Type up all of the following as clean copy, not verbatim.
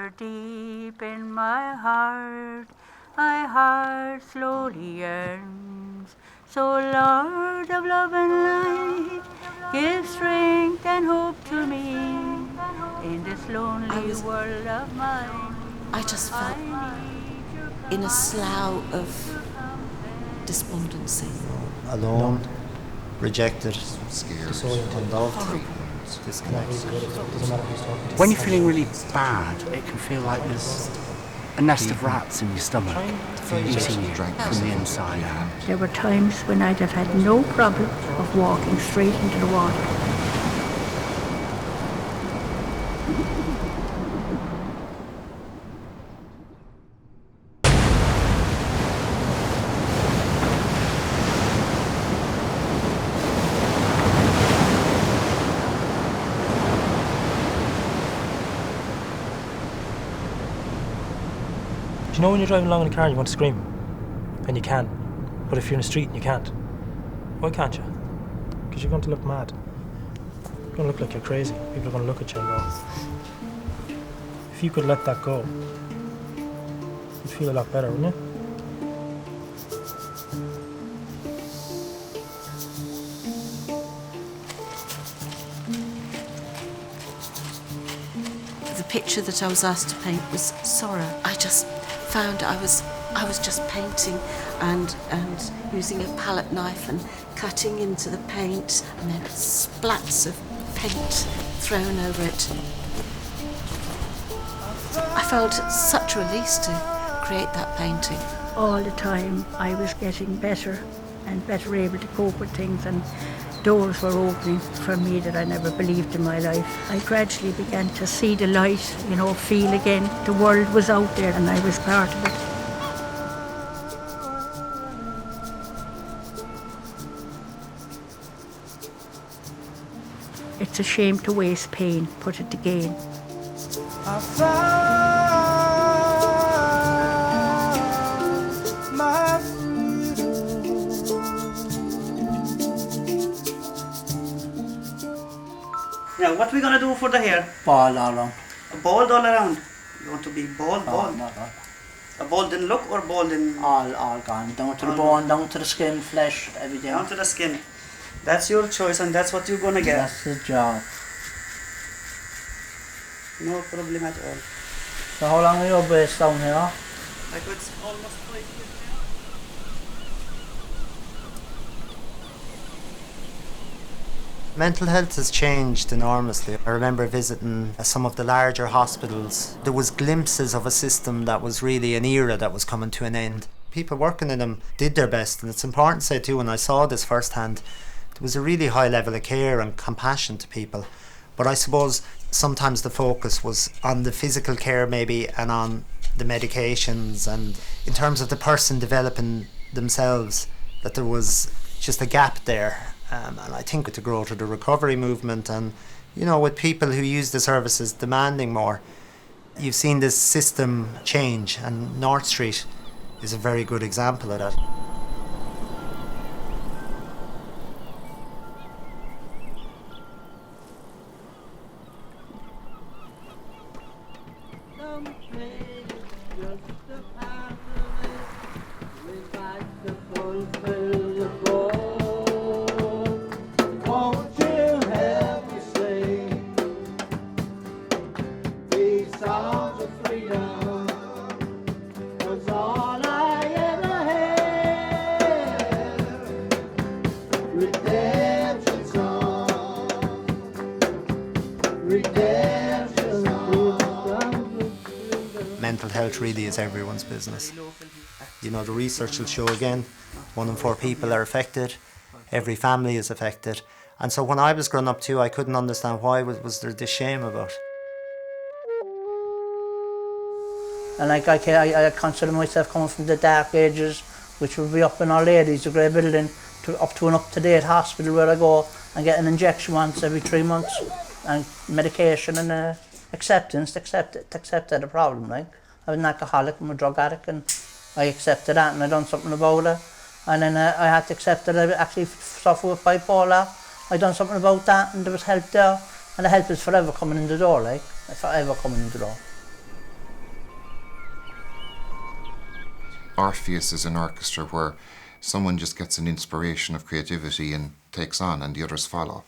whisper deep in my heart slowly yearns. So Lord of love and light, give strength and hope to me in this lonely world of mine. I just felt in a slough of despondency. Alone, rejected, scared, unloved, disconnected. When you're feeling really bad, it can feel like there's a nest of rats in your stomach eating you from the inside out. There were times when I'd have had no problem of walking straight into the water. You know when you're driving along in a car and you want to scream, and you can, but if you're in the street and you can't, why can't you? Because you're going to look mad. You're going to look like you're crazy. People are going to look at you and go, if you could let that go, you'd feel a lot better, wouldn't you? The picture that I was asked to paint was sorrow. I just found I was just painting and using a palette knife and cutting into the paint, and then splats of paint thrown over it. I felt such release to create that painting. All the time I was getting better and better able to cope with things, and doors were opening for me that I never believed in my life. I gradually began to see the light, feel again. The world was out there and I was part of it. It's a shame to waste pain, put it to gain. I found my freedom. Now, what are we gonna do for the hair? Bald all around. Bald all around. You want to be bald? Not all. A bald in look or bald in... All gone. Down to the bone, down to the skin, flesh, everything. Down to the skin. That's your choice and that's what you're gonna get. That's the job. No problem at all. So how long are you based down here? Like it's almost 5 years now. Mental health has changed enormously. I remember visiting some of the larger hospitals. There was glimpses of a system that was really an era that was coming to an end. People working in them did their best, and it's important to say too, when I saw this firsthand, there was a really high level of care and compassion to people. But I suppose sometimes the focus was on the physical care maybe and on the medications, and in terms of the person developing themselves, that there was just a gap there. And I think with the growth of the recovery movement and, with people who use the services demanding more, you've seen this system change, and North Street is a very good example of that. Mental health really is everyone's business. The research will show again, 1 in 4 people are affected, every family is affected. And so when I was growing up too, I couldn't understand why was there this shame about. And I consider myself coming from the dark ages, which would be up in Our Lady's, a grey building, up to an up-to-date hospital where I go and get an injection once every 3 months, and medication and acceptance to accept the problem. Like, I was an alcoholic, I'm a drug addict, and I accepted that and I done something about it. And then I had to accept that I actually suffer with bipolar. I done something about that, and there was help there, and the help is forever coming in the door, forever coming in the door. Orpheus is an orchestra where someone just gets an inspiration of creativity and takes on, and the others follow.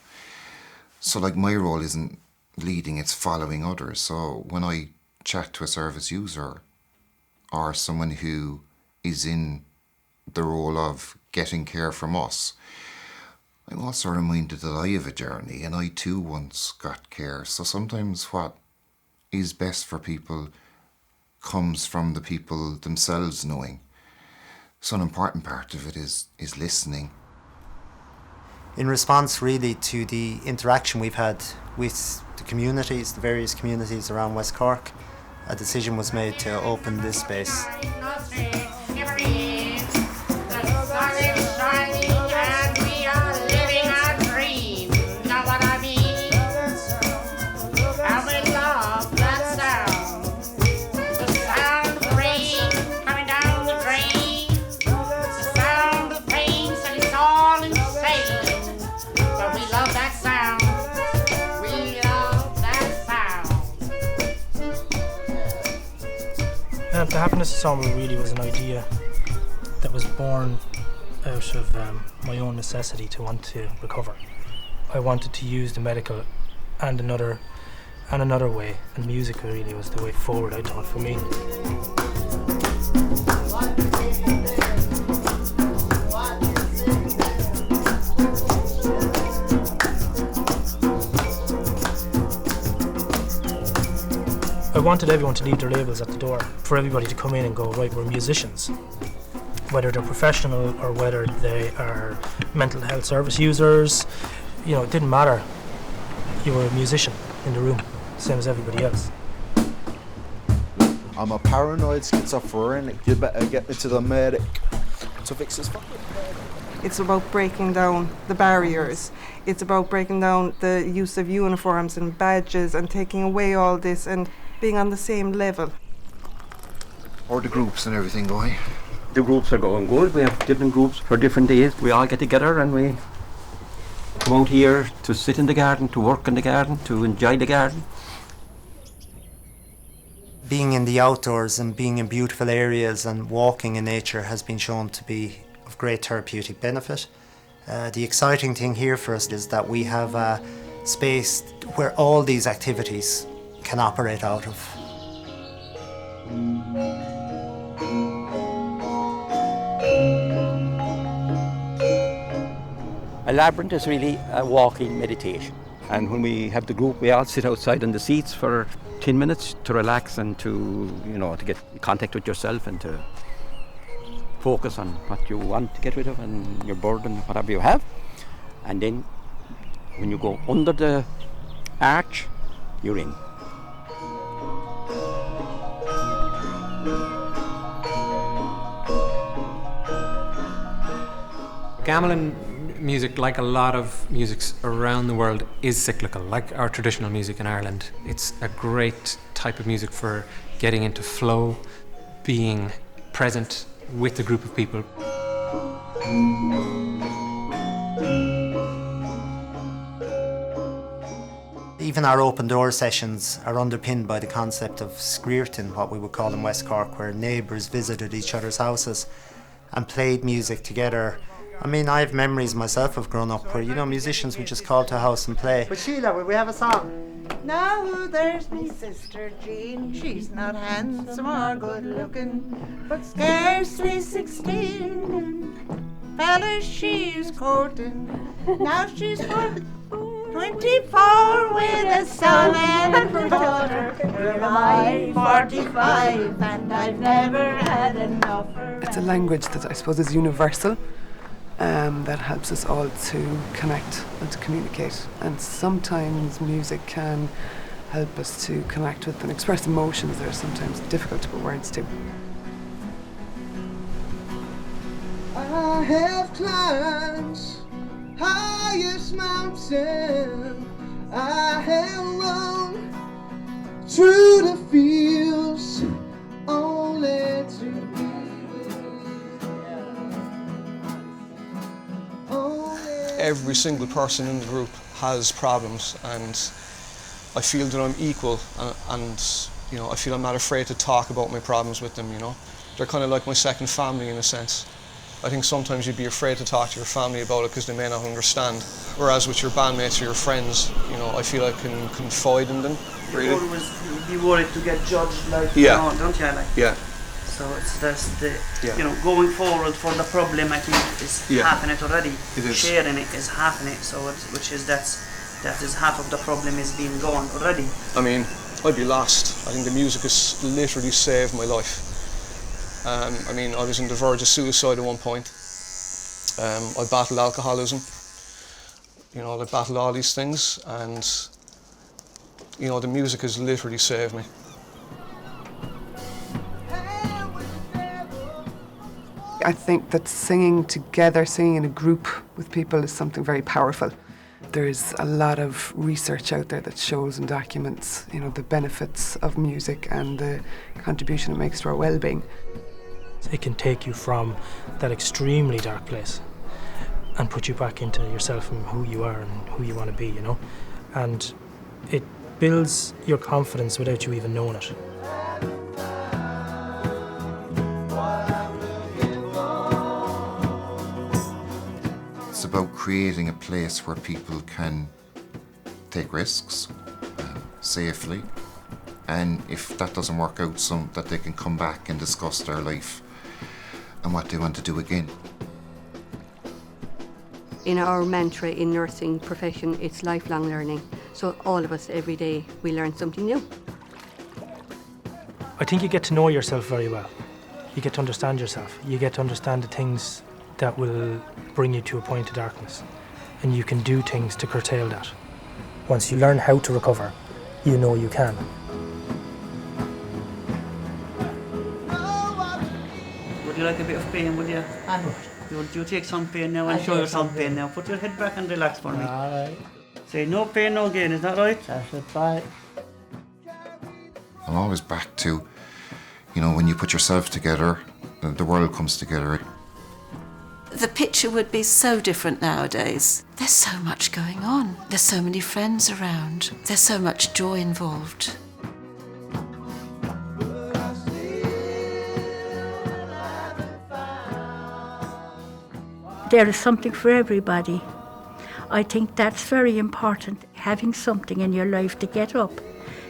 So like my role isn't leading, it's following others. So when I chat to a service user or someone who is in the role of getting care from us, I'm also reminded that I have a journey and I too once got care. So sometimes what is best for people comes from the people themselves knowing. So an important part of it is listening. In response really to the interaction we've had with the communities, the various communities around West Cork, a decision was made to open this space. The Happiness Ensemble really was an idea that was born out of my own necessity to want to recover. I wanted to use the medical and another way, and music really was the way forward, I thought, for me. I wanted everyone to leave their labels at the door, for everybody to come in and go, right, we're musicians. Whether they're professional or whether they are mental health service users, you know, it didn't matter. You were a musician in the room, same as everybody else. I'm a paranoid schizophrenic. You better get me to the medic to fix this fucking head. It's about breaking down the barriers. It's about breaking down the use of uniforms and badges and taking away all this and being on the same level. Or the groups and everything going? The groups are going good. We have different groups for different days. We all get together and we come out here to sit in the garden, to work in the garden, to enjoy the garden. Being in the outdoors and being in beautiful areas and walking in nature has been shown to be of great therapeutic benefit. The exciting thing here for us is that we have a space where all these activities can operate out of. A labyrinth is really a walking meditation. And when we have the group, we all sit outside on the seats for 10 minutes to relax and to, to get in contact with yourself and to focus on what you want to get rid of and your burden, whatever you have. And then when you go under the arch, you're in. Gamelan music, like a lot of musics around the world, is cyclical, like our traditional music in Ireland. It's a great type of music for getting into flow, being present with a group of people. Even our open door sessions are underpinned by the concept of scríoirteann, what we would call in West Cork, where neighbours visited each other's houses and played music together. I mean, I have memories myself of growing up where, musicians would just call to a house and play. But Sheila, will we have a song? Now there's me sister Jean, she's not handsome or good looking, but scarcely 16. Fellas she's courting, now she's 24 with a son and a daughter. Here am I, 45, and I've never had enough. It's a language that I suppose is universal. That helps us all to connect and to communicate. And sometimes music can help us to connect with and express emotions that are sometimes difficult to put words to. I have climbed highest mountain. I have run through the fields only to be. Every single person in the group has problems, and I feel that I'm equal and You know, I feel I'm not afraid to talk about my problems with them, you know. They're kind of like my second family in a sense. I think sometimes you'd be afraid to talk to your family about it because they may not understand. Whereas with your bandmates or your friends, you know, I feel I can confide in them. You always be worried to get judged, like, Yeah. you know, don't you? Like, Yeah. so that's the, Yeah. you know, going forward for the problem, I think, is Yeah. happening it already. It is. Sharing it is happening, so which is that is half of the problem is being gone already. I mean, I'd be lost. I think the music has literally saved my life. I mean, I was on the verge of suicide at one point. I battled alcoholism. You know, I battled all these things, and you know, the music has literally saved me. I think that singing together, singing in a group with people is something very powerful. There's a lot of research out there that shows and documents, you know, the benefits of music and the contribution it makes to our well-being. It can take you from that extremely dark place and put you back into yourself and who you are and who you want to be, you know. And it builds your confidence without you even knowing it. It's about creating a place where people can take risks safely, and if that doesn't work out, so that they can come back and discuss their life and what they want to do again. In our mantra in nursing profession, it's lifelong learning. So all of us, every day, we learn something new. I think you get to know yourself very well. You get to understand yourself. You get to understand the things that will bring you to a point of darkness. And you can do things to curtail that. Once you learn how to recover, you know you can. Would you like a bit of pain, would you? I would. Would you take some pain now and show yourself pain now? Put your head back and relax for me. All right. Say no pain, no gain, is that right? That's it, bye. I'm always back to, you know, when you put yourself together, the world comes together. The picture would be so different nowadays. There's so much going on. There's so many friends around. There's so much joy involved. There is something for everybody. I think that's very important, having something in your life to get up,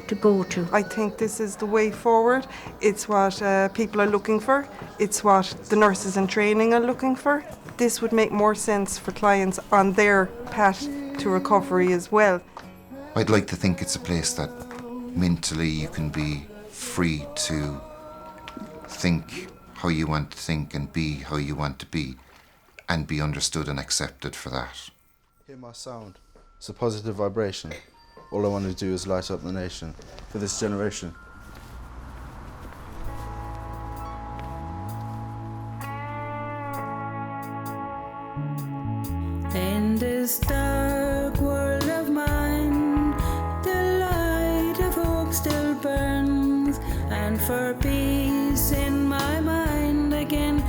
to go to. I think this is the way forward. It's what people are looking for. It's what the nurses in training are looking for. This would make more sense for clients on their path to recovery as well. I'd like to think it's a place that mentally you can be free to think how you want to think and be how you want to be, and be understood and accepted for that. Hear my sound. It's a positive vibration. All I want to do is light up the nation for this generation. In this dark world of mine, the light of hope still burns, and for peace in my mind again